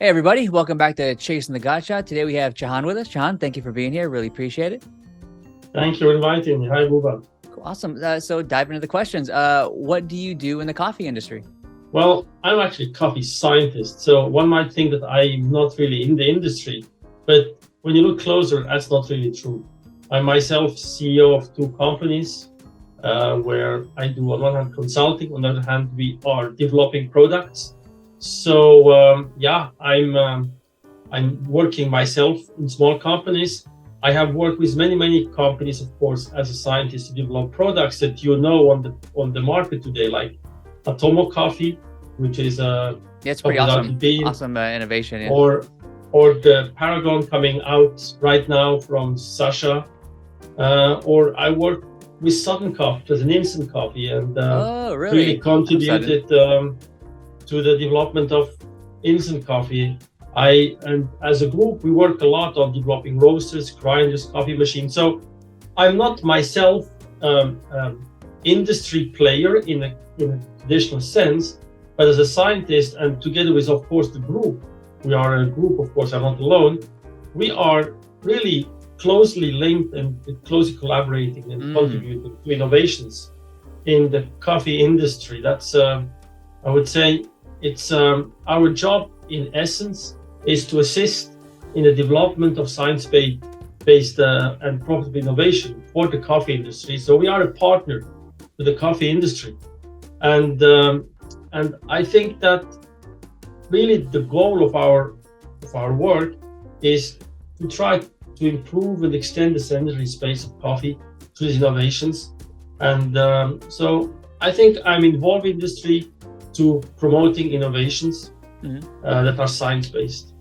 Hey everybody, welcome back to Chasing the God Shot. Today we have Chahan with us. Chahan, thank you for being here. Really appreciate it. Thank you for inviting me. Hi, Buba. Cool. Awesome. So dive into the questions. What do you do in the coffee industry? Well, I'm actually a coffee scientist, so one might think that I'm not really in the industry, but when you look closer, that's not really true. I'm myself CEO of two companies where I do on one hand consulting, on the other hand we are developing products. So I'm working myself in small companies. I have worked with many companies, of course, as a scientist to develop products that you know on the market today, like Atomo Coffee, which is a it's pretty awesome. Awesome innovation. Yeah. Or the Paragon coming out right now from Sasha. Or I work with Southern Coffee as an instant coffee, and really contributed to the development of instant coffee. And as a group, we work a lot on developing roasters, grinders, coffee machines. So I'm not myself industry player in a traditional sense, but as a scientist and together with, of course, the group, we are a group, of course, I'm not alone. We are really closely linked and closely collaborating and contributing to innovations in the coffee industry. That's, I would say, it's our job in essence is to assist in the development of science-based and profitable innovation for the coffee industry. So we are a partner to the coffee industry, and I think that really the goal of our work is to try to improve and extend the sanitary space of coffee through these innovations. And so I think I'm involved in industry to promoting innovations that are science-based.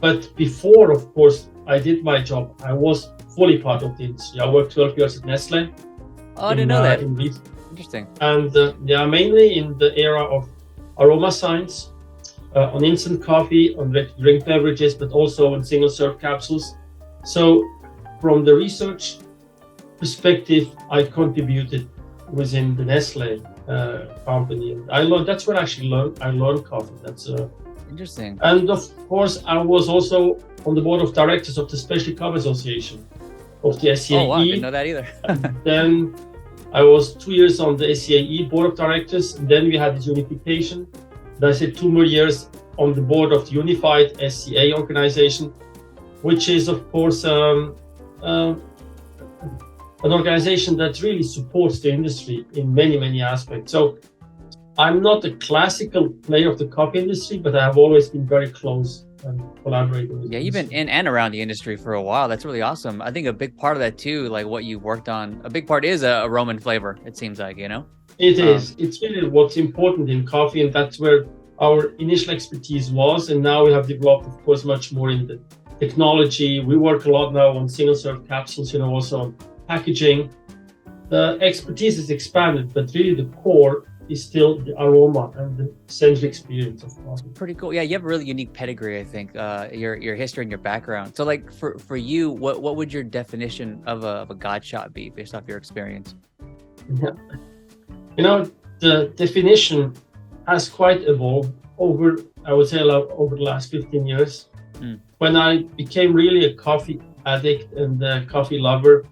But before, of course, I did my job, I was fully part of the industry. I worked 12 years at Nestle. Oh, I didn't know that. Interesting. And mainly in the era of aroma science, on instant coffee, on ready-to-drink beverages, but also on single-serve capsules. So from the research perspective, I contributed within the Nestle company. And I learned, that's where I learned coffee. That's interesting. And of course, I was also on the board of directors of the Specialty Coffee Association of the SCAE. Oh, wow, I didn't know that either. Then I was 2 years on the SCAE board of directors. And then we had this unification. Then I said 2 more years on the board of the unified SCA organization, which is, of course, an organization that really supports the industry in many aspects. So I'm not a classical player of the coffee industry, but I have always been very close and collaborating with you've been in and around the industry for a while. That's really awesome. I think a big part of that too, like what you worked on, a big part is a aroma and flavor, it seems like, you know? It is. It's really what's important in coffee, and that's where our initial expertise was. And now we have developed, of course, much more in the technology. We work a lot now on single-serve capsules, also on packaging. The expertise is expanded, but really the core is still the aroma and the sensory experience of coffee. Pretty cool. Yeah, you have a really unique pedergree, I think, your history and your background. So like for you, what would your definition of a God shot be based off your experience? Yeah. The definition has quite evolved over the last 15 years. When I became really a coffee addict and a coffee lover,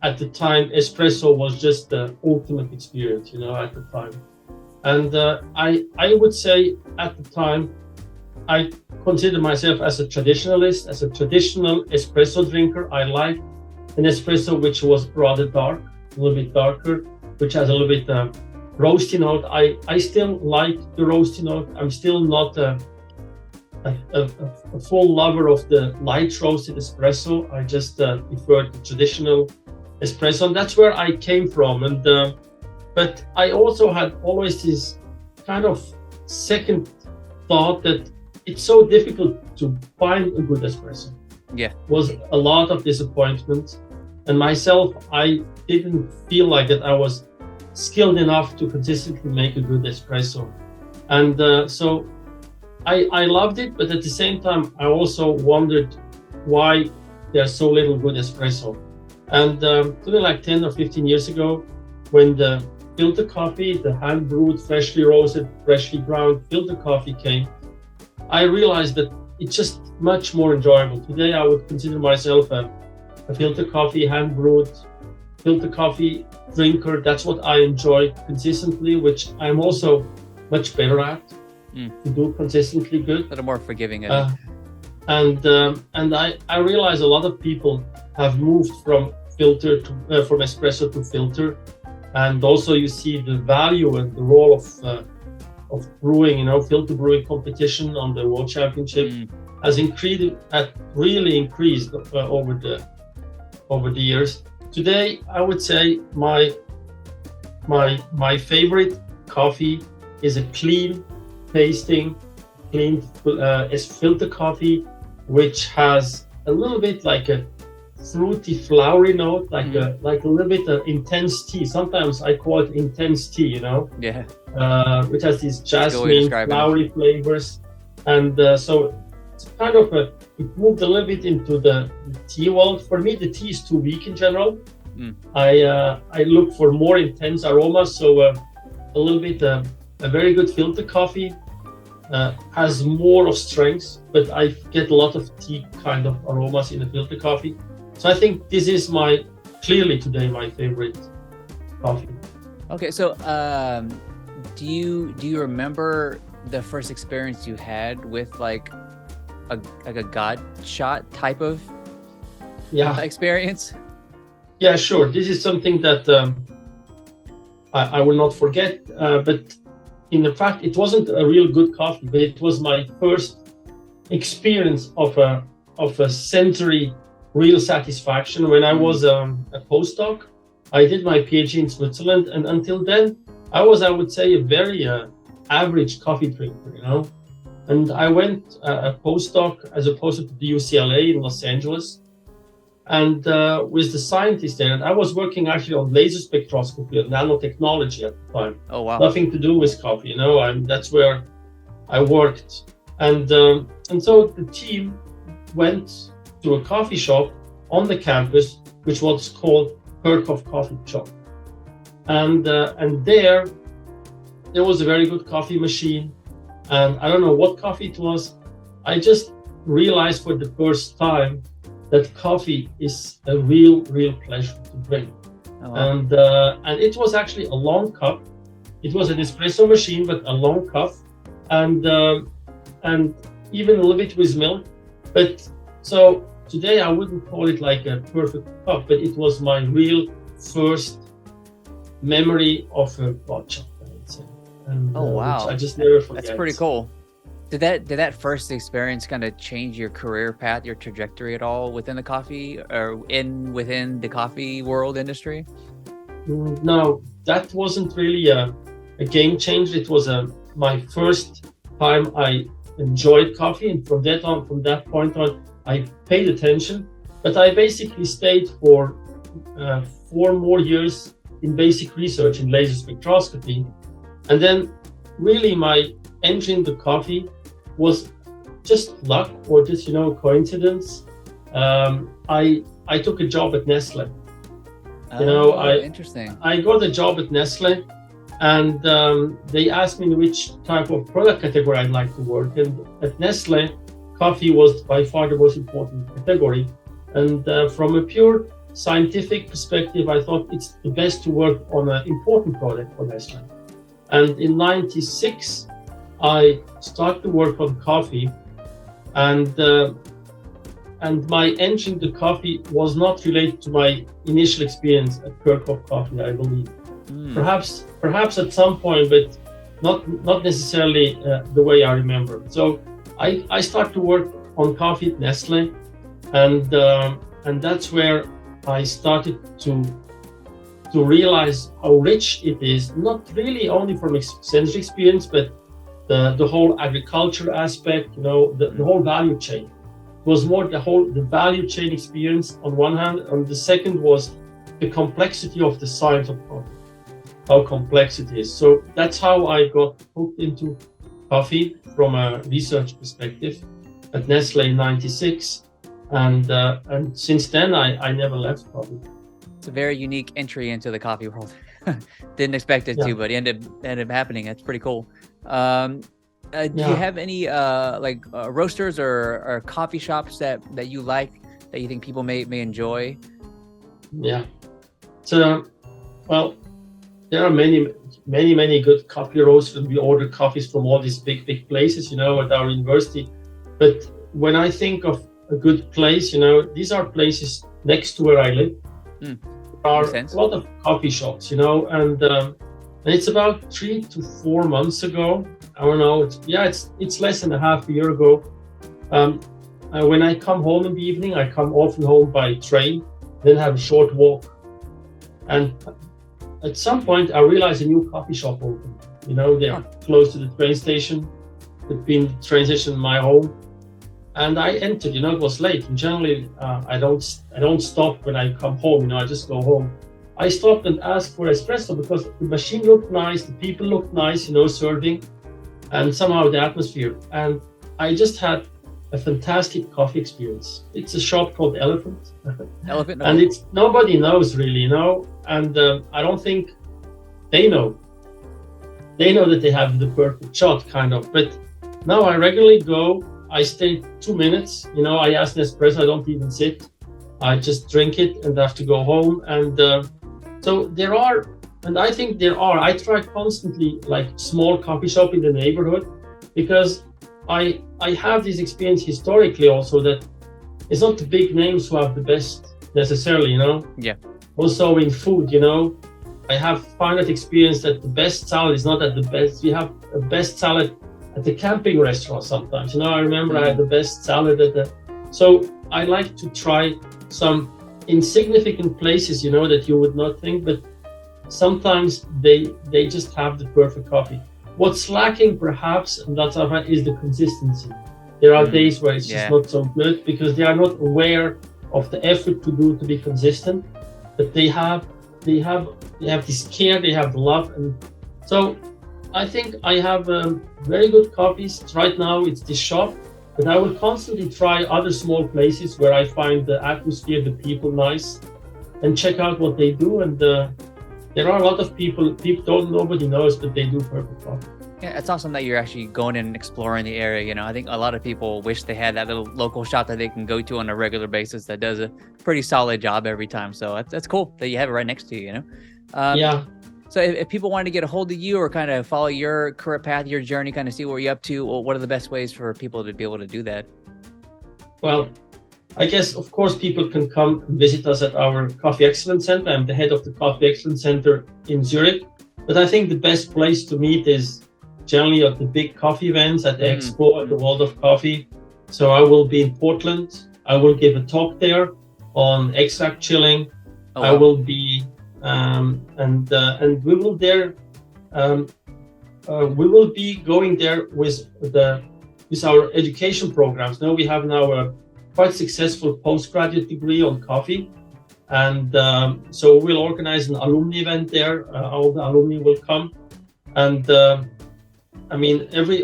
at the time, espresso was just the ultimate experience, at the time. And I would say at the time, I consider myself as a traditionalist, as a traditional espresso drinker. I liked an espresso which was rather dark, a little bit darker, which has a little bit roasty note. I still like the roasty note. I'm still not a full lover of the light roasted espresso. I just prefer the traditional espresso, and that's where I came from. And but I also had always this kind of second thought that it's so difficult to find a good espresso. Yeah, was a lot of disappointment, and myself, I didn't feel like that I was skilled enough to consistently make a good espresso. And so I loved it, but at the same time, I also wondered why there's so little good espresso. And something like 10 or 15 years ago, when the filter coffee, the hand brewed, freshly roasted, freshly ground filter coffee came, I realized that it's just much more enjoyable. Today, I would consider myself a filter coffee, hand brewed filter coffee drinker. That's what I enjoy consistently, which I'm also much better at to do consistently good. A little more forgiving. And I realize a lot of people have moved from filter to from espresso to filter, and also you see the value and the role of brewing. You know, filter brewing competition on the World Championship has really increased over the years. Today, I would say my favorite coffee is a clean tasting, filter coffee, which has a little bit like a fruity, flowery note, like a little bit of intense tea. Sometimes I call it intense tea, you know? Yeah. Which has these jasmine, flowery flavors. And so it's kind of it moved a little bit into the tea world. For me, the tea is too weak in general. I look for more intense aromas. So a little bit, a very good filter coffee has more of strengths, but I get a lot of tea kind of aromas in a filter coffee. So I think this is clearly today my favorite coffee. Okay, so do you remember the first experience you had with like a God shot type of experience? Yeah, sure. This is something that I will not forget. But in fact, it wasn't a real good coffee, but it was my first experience of a sensory real satisfaction. When I was a postdoc, I did my PhD in Switzerland, and until then, I would say, a very average coffee drinker, you know. And I went a postdoc as a postdoc to the UCLA in Los Angeles, and with the scientist there, and I was working actually on laser spectroscopy and nanotechnology at the time. Oh wow! Nothing to do with coffee, you know. That's where I worked, and so the team went to a coffee shop on the campus, which was called Kirchhoff Coffee Shop, and there was a very good coffee machine, and I don't know what coffee it was. I just realized for the first time that coffee is a real pleasure to drink. Oh, wow. And it was actually a long cup. It was an espresso machine, but a long cup, and even a little bit with milk. But so today I wouldn't call it like a perfect cup, but it was my real first memory of a God shot, I would say. And, oh wow! Which I just never forget. That's pretty cool. Did that first experience kind of change your career path, your trajectory at all within the coffee or within the coffee world industry? No, that wasn't really a game changer. It was my first time I enjoyed coffee, and from that point on, I paid attention. But I basically stayed for 4 more years in basic research in laser spectroscopy, and then really my entry into coffee was just luck or just, you know, coincidence. I took a job at Nestle. Interesting. I got a job at Nestle, and they asked me in which type of product category I'd like to work. And at Nestle, coffee was by far the most important category. And from a pure scientific perspective, I thought it's the best to work on an important product for Nestle. And in '96, I started to work on coffee, and my entry into coffee was not related to my initial experience at Kirchhoff Coffee, I believe. Perhaps at some point, but not necessarily the way I remember. So I started to work on coffee at Nestle, and that's where I started to realize how rich it is, not really only from sensory experience, but the whole agriculture aspect, you know, the whole value chain. It was more the value chain experience on one hand, and the second was the complexity of the science of coffee, how complex it is. So that's how I got hooked into coffee from a research perspective at Nestle in '96, and since then I never left coffee. It's a very unique entry into the coffee world. Didn't expect it to, but it ended up happening. That's pretty cool. Do you have any like roasters or coffee shops that you like that you think people may enjoy? Yeah. So, well, there are many good coffee roasters. We order coffees from all these big places, at our university. But when I think of a good place, these are places next to where I live. There are a lot of coffee shops, and it's about 3 to 4 months ago. I don't know. It's less than a half a year ago. When I come home in the evening, I come often home by train, then have a short walk. And at some point, I realized a new coffee shop opened. They're close to the train station, between the train station and my home. And I entered. It was late. And generally, I don't stop when I come home. I just go home. I stopped and asked for espresso because the machine looked nice, the people looked nice, serving, and somehow the atmosphere. And I just had a fantastic coffee experience. It's a shop called Elephant. Elephant? And it's nobody knows really, and I don't think they know. They know that they have the perfect shot, kind of. But now I regularly go. I stay 2 minutes. I ask an espresso. I don't even sit. I just drink it and have to go home. And so there are, and I think there are. I try constantly, like small coffee shop in the neighborhood, because I have this experience historically also that it's not the big names who have the best necessarily, Yeah. Also in food, I have found that experience that the best salad is not at the best. You have a best salad at the camping restaurant sometimes. I remember I had the best salad so I like to try some insignificant places, that you would not think, but sometimes they just have the perfect coffee. What's lacking perhaps, and that's our fact, is the consistency. There are days where it's just not so good because they are not aware of the effort to be consistent, but they have this care, they have love. And so I think I have very good coffees. Right now it's this shop, but I will constantly try other small places where I find the atmosphere, the people nice, and check out what they do. And there are a lot of people nobody knows, but they do perfect coffee. Yeah, it's awesome that you're actually going in and exploring the area. I think a lot of people wish they had that little local shop that they can go to on a regular basis that does a pretty solid job every time. So that's cool that you have it right next to you, Yeah. So if people wanted to get a hold of you or kind of follow your career path, your journey, kind of see what you're up to, what are the best ways for people to be able to do that? Well, I guess, of course, people can come and visit us at our Coffee Excellence Center. I'm the head of the Coffee Excellence Center in Zurich. But I think the best place to meet is generally at the big coffee events, at the Expo, at the World of Coffee. So I will be in Portland. I will give a talk there on extract chilling. Oh, wow. I will be, and we will there. We will be going there with our education programs. Now we have a quite successful postgraduate degree on coffee, and so we'll organize an alumni event there. All the alumni will come, and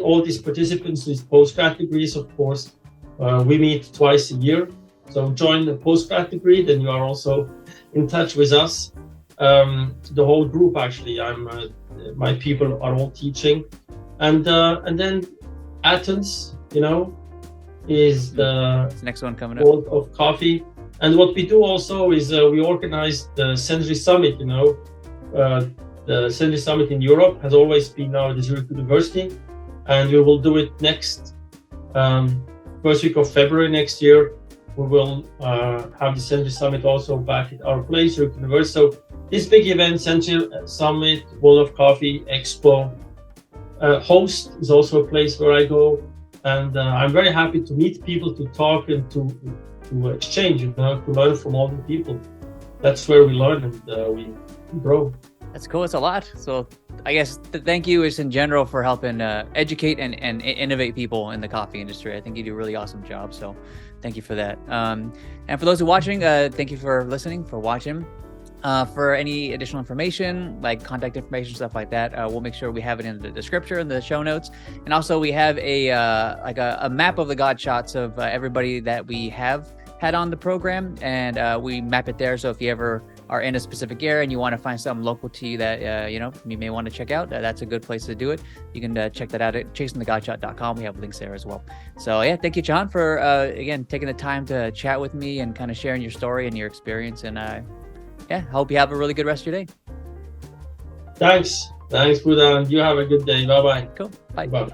all these participants with postgrad degrees, of course, we meet twice a year. So join the postgrad degree, then you are also in touch with us. The whole group, actually, my people are all teaching, and then Athens, is the next one coming up. World of Coffee. And what we do also is we organize the Sensory Summit. The Sensory Summit in Europe has always been now at the Zurich University, and we will do it next first week of February next year. We will have the Sensory Summit also back at our place, Zurich University. So this big event, Sensory Summit, World of Coffee, Expo, Host is also a place where I go. And I'm very happy to meet people, to talk, and to exchange, to learn from all the people. That's where we learn and we grow. That's cool. It's a lot. So I guess thank you is in general for helping educate and innovate people in the coffee industry. I think you do a really awesome job. So thank you for that. And for those who are watching, thank you for listening, for watching. For any additional information, like contact information, stuff like that, we'll make sure we have it in the description, in the show notes. And also we have a map of the God shots of everybody that we have had on the program, and we map it there. So if you ever are in a specific area and you want to find something local to you that you may want to check out, that's a good place to do it. You can check that out at chasingthegotshot.com. We have links there as well. So yeah, thank you, Chahan, for again taking the time to chat with me and kind of sharing your story and your experience. And hope you have a really good rest of your day. Thanks, Buddha. You have a good day. Bye-bye. Cool. Bye. Bye.